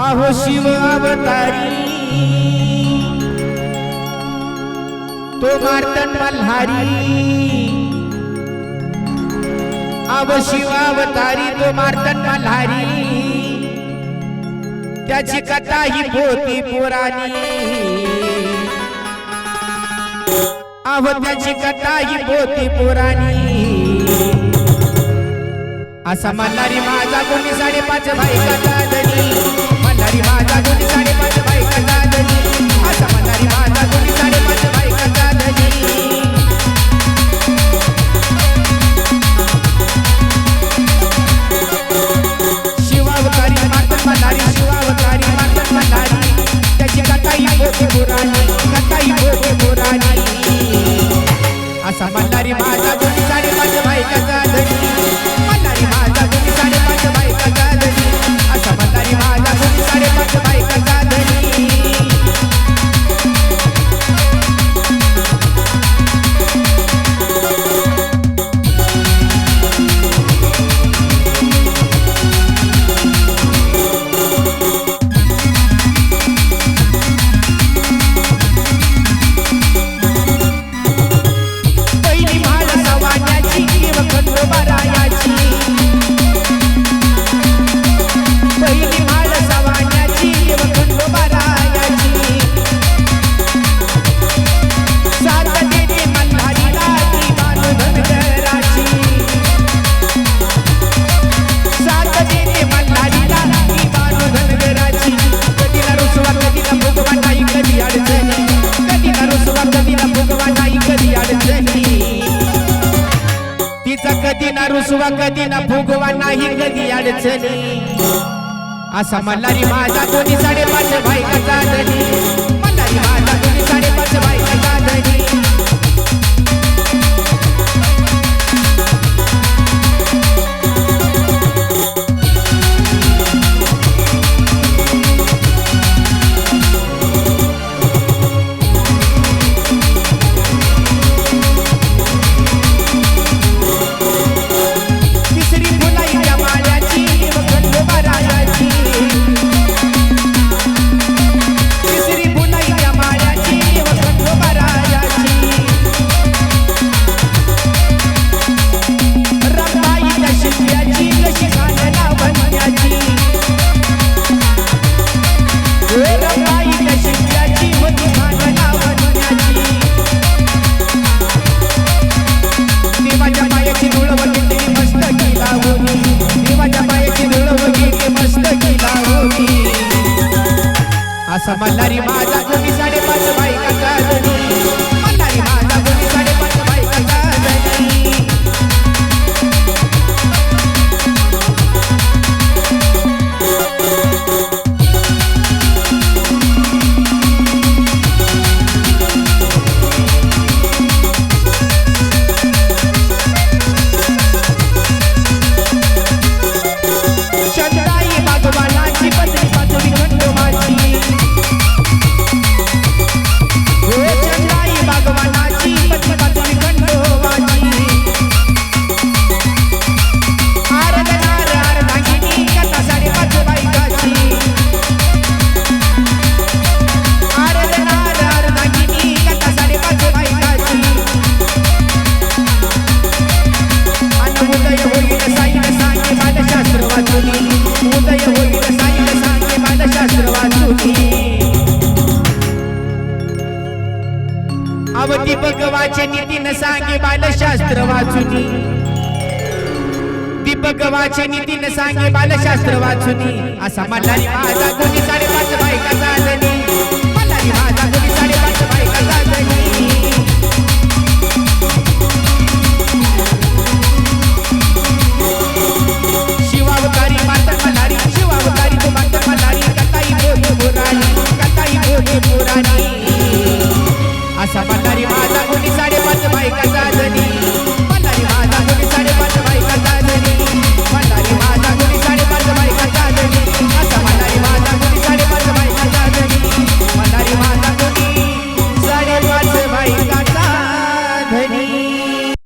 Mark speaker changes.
Speaker 1: आहो शिव अवतारी तो मार्तन मल्हारी। आहो शिव अवतारी तो मार्तन मल्हारी, त्याची कथा ही होती पुराणी। आहो त्याची कथा ही होती पुराणी। असा मल्हारी माझा कोणी 5.5 बायकाचा धनी, मल्हारी माझा कोणी 5.5 बायकाचा धनी, असा मल्हारी माझा कोणी 5.5 बायकाचा धनी। शिवावतारी मार्तन मल्हारी, शिवावतारी मार्तन मल्हारी, त्याची कथाही होती पुराणी, कथाही होती पुराणी। असा मल्हारी माझा कोणी 5.5 बायकाचा धनी, मल्हारी माझा कोणी 5.5 बायकाचा धनी, असा मल्हारी माझा कोणी 5.5 बायकाचा धनी। रुसवा कधी ना फुगवा नाही कधी अडचणी। असा मल्हारी माझा कोणी 5.5 बायकाचा धनी, मल्हारी माझा कोणी 5.5 बायकाचा धनी। असा मल्हारी माझा कोणी 5.5 बायकाचा धनी, मल्हारी माझा कोणी 5.5 बायकाचा धनी। चंद्राई भगवानाची पत्नी पाचवी खंडोबाची, चंद्राई भगवानाची पत्नी पाचवी खंडोबाची। आरधनार अर्धांगिनी कथा 5.5 बायकाची, आरधनार अर्धांगिनी कथा 5.5 बायकाची। अन उदय होईल साईन सांगे बालशास्त्र वाचुनी, उदय होईल साईन सांगे बालशास्त्र वाचुनी। अव दीपक वाचनीतीन सांगे बालशास्त्र वाचुनी, दीपक वाचनीतीन सांगे बालशास्त्र वाचुनी। असा मल्हारी माझा कोणी 5.5 बायकाचा धनी, मल्हारी माझा